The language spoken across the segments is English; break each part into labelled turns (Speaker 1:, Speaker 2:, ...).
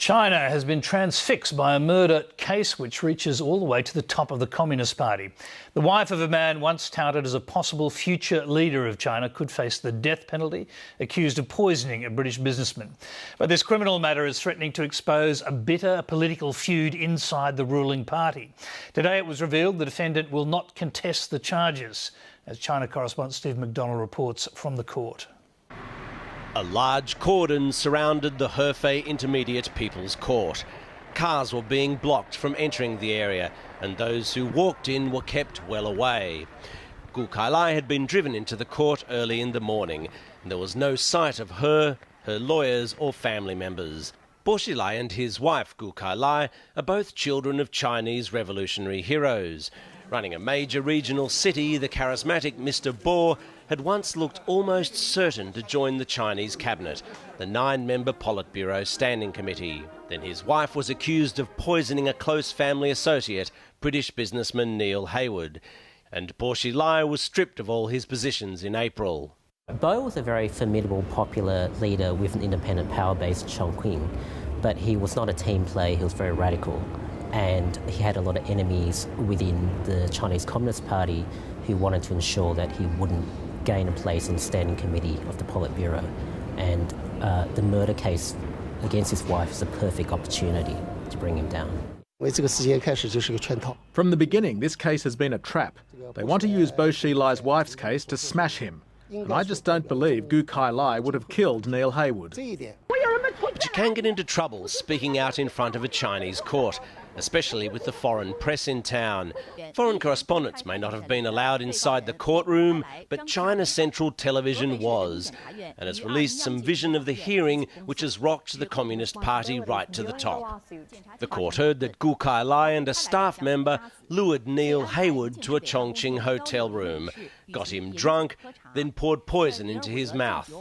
Speaker 1: China has been transfixed by a murder case which reaches all the way to the top of the Communist Party. The wife of a man once touted as a possible future leader of China could face the death penalty, accused of poisoning a British businessman. But this criminal matter is threatening to expose a bitter political feud inside the ruling party. Today it was revealed the defendant will not contest the charges, as China correspondent Steve McDonald reports from the court.
Speaker 2: A large cordon surrounded the Hefei Intermediate People's Court. Cars were being blocked from entering the area, and those who walked in were kept well away. Gu Kailai had been driven into the court early in the morning, and there was no sight of her lawyers or family members. Bo Xilai and his wife Gu Kailai are both children of Chinese revolutionary heroes. Running a major regional city, the charismatic Mr. Bo had once looked almost certain to join the Chinese cabinet, the 9-member Politburo Standing Committee. Then his wife was accused of poisoning a close family associate, British businessman Neil Haywood, and Bo Xilai was stripped of all his positions in April.
Speaker 3: Bo was a very formidable, popular leader with an independent power base, Chongqing, but he was not a team player, he was very radical. And he had a lot of enemies within the Chinese Communist Party who wanted to ensure that he wouldn't gain a place on the Standing Committee of the Politburo. And the murder case against his wife is a perfect opportunity to bring him down.
Speaker 4: From the beginning, this case has been a trap. They want to use Bo Xilai's wife's case to smash him. And I just don't believe Gu Kailai would have killed Neil Haywood.
Speaker 2: But you can get into trouble speaking out in front of a Chinese court, especially with the foreign press in town. Foreign correspondents may not have been allowed inside the courtroom, but China Central Television was, and has released some vision of the hearing which has rocked the Communist Party right to the top. The court heard that Gu Kailai and a staff member lured Neil Haywood to a Chongqing hotel room, got him drunk, then poured poison into his mouth.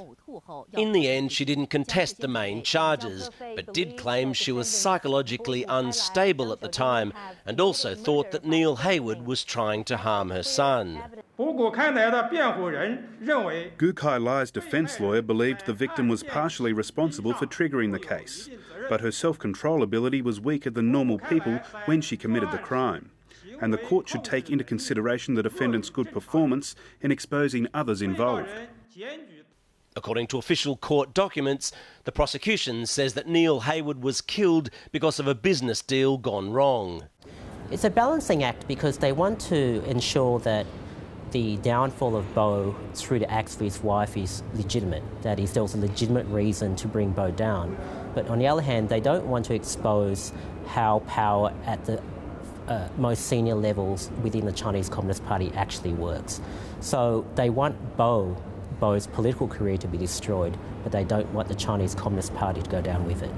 Speaker 2: In the end, she didn't contest the main charges, but did claim she was psychologically unstable at the time and also thought that Neil Haywood was trying to harm her son.
Speaker 5: Gu Kailai's defence lawyer believed the victim was partially responsible for triggering the case, but her self-control ability was weaker than normal people when she committed the crime. And the court should take into consideration the defendant's good performance in exposing others involved.
Speaker 2: According to official court documents, the prosecution says that Neil Haywood was killed because of a business deal gone wrong.
Speaker 3: It's a balancing act because they want to ensure that the downfall of Bo through the acts of his wife is legitimate. That is, there was a legitimate reason to bring Bo down. But on the other hand, they don't want to expose how power at the most senior levels within the Chinese Communist Party actually works. So they want Bo's political career to be destroyed, but they don't want the Chinese Communist Party to go down with it.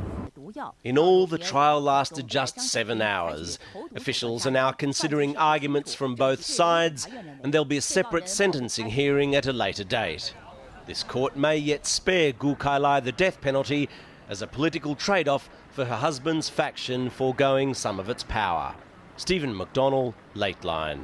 Speaker 2: In all, the trial lasted just 7 hours. Officials are now considering arguments from both sides, and there'll be a separate sentencing hearing at a later date. This court may yet spare Gu Kailai the death penalty as a political trade-off for her husband's faction foregoing some of its power. Stephen McDonald, Lateline.